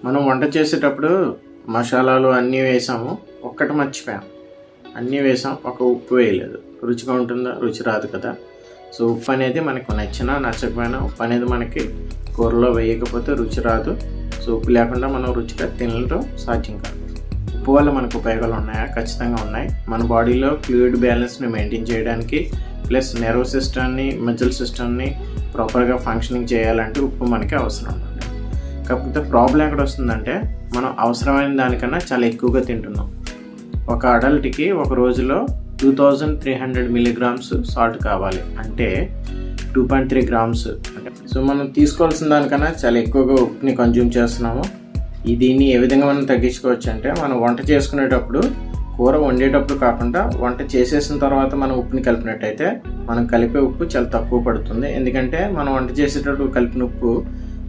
మనం వంట చేసేటప్పుడు మసాలాలు అన్నీ వేసాము, ఒక్కటి మర్చిపోయాం. అన్నీ వేసాం, ఒక ఉప్పు వేయలేదు. రుచిగా ఉంటుందా? రుచి రాదు కదా. సో ఉప్పు అనేది మనకు నచ్చినా నచ్చకపోయినా ఉప్పు అనేది మనకి కూరలో వేయకపోతే రుచి రాదు. సో ఉప్పు లేకుండా మనం రుచిగా తినడం సాధ్యం కాదు. ఉప్పు వల్ల మనకు ఉపయోగాలు ఉన్నాయా? ఖచ్చితంగా ఉన్నాయి. మన బాడీలో ఫ్లూయిడ్ బ్యాలెన్స్ని మెయింటైన్ చేయడానికి, ప్లస్ నెర్వ్ సిస్టమ్ని, మజిల్ సిస్టమ్ని ప్రాపర్గా ఫంక్షనింగ్ చేయాలంటే ఉప్పు మనకి అవసరం అన్నమాట. కాకపోతే ప్రాబ్లం ఎక్కడ వస్తుందంటే, మనం అవసరమైన దానికన్నా చాలా ఎక్కువగా తింటున్నాం. ఒక అడల్ట్కి ఒక రోజులో 2300 మిల్లీగ్రామ్స్ సాల్ట్ కావాలి, అంటే 2.3 గ్రామ్స్. సో మనం తీసుకోవాల్సిన దానికన్నా చాలా ఎక్కువగా ఉప్పుని కన్జ్యూమ్ చేస్తున్నాము. దీన్ని ఏ విధంగా మనం తగ్గించుకోవచ్చు అంటే, మనం వంట చేసుకునేటప్పుడు కూర వండేటప్పుడు కాకుండా వంట చేసేసిన తర్వాత మనం ఉప్పుని కలిపినట్టయితే మనం కలిపే ఉప్పు చాలా తక్కువ పడుతుంది. ఎందుకంటే మనం వంట చేసేటప్పుడు కలిపిన ఉప్పు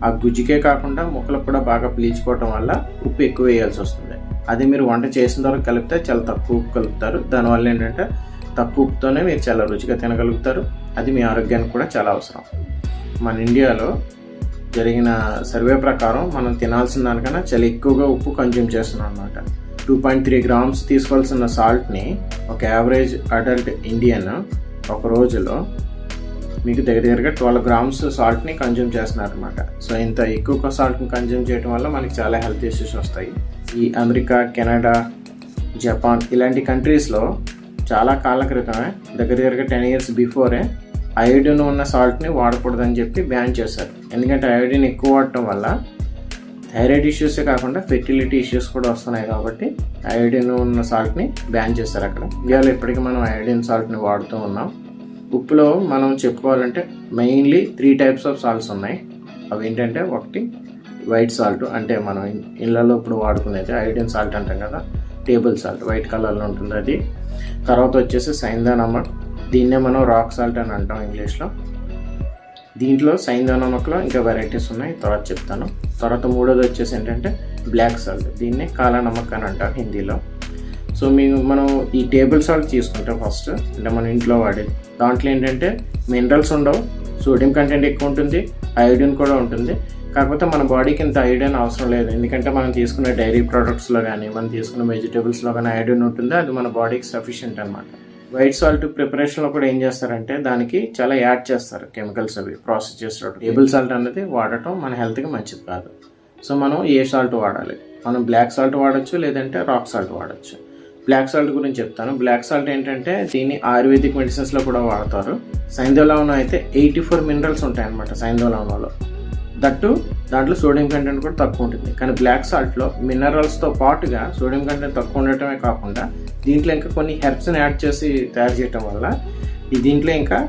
ఆ గుజ్జుకే కాకుండా ముక్కలకు కూడా బాగా పీల్చుకోవటం వల్ల ఉప్పు ఎక్కువ వేయాల్సి వస్తుంది. అది మీరు వంట చేసిన తర్వాత కలిపితే చాలా తక్కువ ఉప్పు కలుపుతారు. దానివల్ల ఏంటంటే తక్కువ ఉప్పుతోనే మీరు చాలా రుచిగా తినగలుగుతారు. అది మీ ఆరోగ్యానికి కూడా చాలా అవసరం. మన ఇండియాలో జరిగిన సర్వే ప్రకారం మనం తినాల్సిన దానికన్నా చాలా ఎక్కువగా ఉప్పు కన్జ్యూమ్ చేస్తున్నాం అన్నమాట. 2.3 గ్రామ్స్ తీసుకోవాల్సిన సాల్ట్ని ఒక యావరేజ్ అడల్ట్ ఇండియన్ ఒక రోజులో మీకు దగ్గరగా 12 గ్రామ్స్ సాల్ట్ని కన్జ్యూమ్ చేస్తున్నారు అనమాట. సో ఇంత ఎక్కువ సాల్ట్ని కన్జ్యూమ్ చేయడం వల్ల మనకి చాలా హెల్త్ ఇష్యూస్ వస్తాయి. ఈ అమెరికా, కెనడా, జపాన్ ఇలాంటి కంట్రీస్లో చాలా కాలం క్రితమే దగ్గరగా 10 years బిఫోరే అయోడిన్ ఉన్న సాల్ట్ని వాడకూడదని చెప్పి బ్యాన్ చేశారు. ఎందుకంటే అయోడిన్ ఎక్కువ వాడటం వల్ల థైరాయిడ్ ఇష్యూసే కాకుండా ఫెర్టిలిటీ ఇష్యూస్ కూడా వస్తున్నాయి. కాబట్టి అయోడిన్ ఉన్న సాల్ట్ని బ్యాన్ చేశారు అక్కడ. ఇండియాలో ఇప్పటికీ మనం అయోడిన్ సాల్ట్ని వాడుతూ ఉన్నాం. ఉప్పులో మనం చెప్పుకోవాలంటే మెయిన్లీ 3 types ఆఫ్ సాల్ట్స్ ఉన్నాయి. అవి ఏంటంటే, ఒకటి వైట్ సాల్ట్, అంటే మనం ఇళ్ళలో ఇప్పుడు వాడుకునేది అయోడిన్ సాల్ట్ అంటాం కదా, టేబుల్ సాల్ట్ వైట్ కలర్లో ఉంటుంది అది. తర్వాత వచ్చేసి సైంధవ నమక్, దీన్నే మనం రాక్ సాల్ట్ అని అంటాం ఇంగ్లీష్లో. దీంట్లో సైంధవ నమక్లో ఇంకా వెరైటీస్ ఉన్నాయి, తర్వాత చెప్తాను. తర్వాత మూడోది వచ్చేసి ఏంటంటే బ్లాక్ సాల్ట్, దీన్నే కాలా నమక్ అని అంటారు హిందీలో. సో మనం ఈ టేబుల్ సాల్ట్ తీసుకుంటాం ఫస్ట్, అంటే మన ఇంట్లో వాడేది. దాంట్లో ఏంటంటే మినరల్స్ ఉండవు, సోడియం కంటెంట్ ఎక్కువ ఉంటుంది, అయోడిన్ కూడా ఉంటుంది. కాకపోతే మన బాడీకి ఇంత అయోడిన్ అవసరం లేదు. ఎందుకంటే మనం తీసుకునే డైరీ ప్రోడక్ట్స్లో కానీ మనం తీసుకునే వెజిటేబుల్స్లో కానీ అయోడిన్ ఉంటుంది. అది మన బాడీకి సఫిషియెంట్ అనమాట. వైట్ సాల్ట్ ప్రిపరేషన్లో కూడా ఏం చేస్తారంటే దానికి చాలా యాడ్ చేస్తారు కెమికల్స్, అవి ప్రాసెస్ చేసేటప్పుడు. టేబుల్ సాల్ట్ అనేది వాడటం మన హెల్త్కి మంచిది కాదు. సో మనం ఏ సాల్ట్ వాడాలి? మనం బ్లాక్ సాల్ట్ వాడచ్చు, లేదంటే రాక్ సాల్ట్ వాడచ్చు. బ్లాక్ సాల్ట్ గురించి చెప్తాను. బ్లాక్ సాల్ట్ ఏంటంటే దీన్ని ఆయుర్వేదిక్ మెడిసిన్స్లో కూడా వాడతారు. సైంధవ లవణం అయితే 84 మినరల్స్ ఉంటాయి అన్నమాట సైంధవ లవణంలో. దట్టు దాంట్లో సోడియం కంటెంట్ కూడా తక్కువ ఉంటుంది. కానీ బ్లాక్ సాల్ట్లో మినరల్స్తో పాటుగా సోడియం కంటెంట్ తక్కువ ఉండటమే కాకుండా దీంట్లో ఇంకా కొన్ని హెర్బ్స్ని యాడ్ చేసి తయారు చేయటం వల్ల దీంట్లో ఇంకా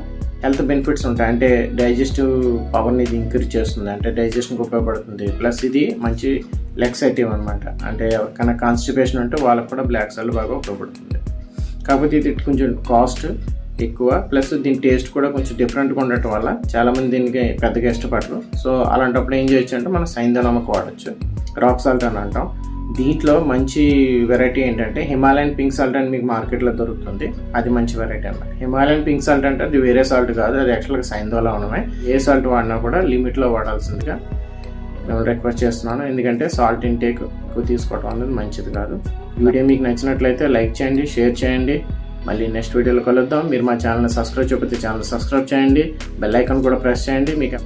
హెల్త్ బెనిఫిట్స్ ఉంటాయి. అంటే డైజెస్టివ్ పవర్ని ఇది ఇంక్రీజ్ చేస్తుంది, అంటే డైజెషన్కి ఉపయోగపడుతుంది. ప్లస్ ఇది మంచి లెక్సేటివ్ అనమాట. అంటే ఎవరికైనా కాన్స్టిపేషన్ ఉంటే వాళ్ళకు కూడా బ్లాక్ సాల్ట్ బాగా ఉపయోగపడుతుంది. కాకపోతే ఇది కొంచెం కాస్ట్ ఎక్కువ, ప్లస్ దీని టేస్ట్ కూడా కొంచెం డిఫరెంట్గా ఉండటం వల్ల చాలామంది దీనికి పెద్దగా ఇష్టపడరు. సో అలాంటప్పుడు ఏం చేయొచ్చు అంటే మనం సైంధవ నమక్ వాడచ్చు, రాక్ సాల్ట్ అని అంటాం. దీంట్లో మంచి వెరైటీ ఏంటంటే హిమాలయన్ పింక్ సాల్ట్ అని మీకు మార్కెట్లో దొరుకుతుంది. అది మంచి వెరైటీ అన్నమాట. హిమాలయన్ పింక్ సాల్ట్ అంటే అది వేరే సాల్ట్ కాదు, అది యాక్చువల్గా సైంధవ లవణమే. ఏ సాల్ట్ వాడినా కూడా లిమిట్లో వాడాల్సిందిగా నేను రిక్వెస్ట్ చేస్తున్నాను. ఎందుకంటే సాల్ట్ ఇంటేక్ ఎక్కువ తీసుకోవడం అనేది మంచిది కాదు. వీడియో మీకు నచ్చినట్లయితే లైక్ చేయండి, షేర్ చేయండి. మళ్ళీ నెక్స్ట్ వీడియోలో కలుద్దాం. మీరు మా ఛానల్ని సబ్స్క్రైబ్ చేయకపోతే ఛానల్ సబ్స్క్రైబ్ చేయండి, బెల్ ఐకాన్ కూడా ప్రెస్ చేయండి. మీకు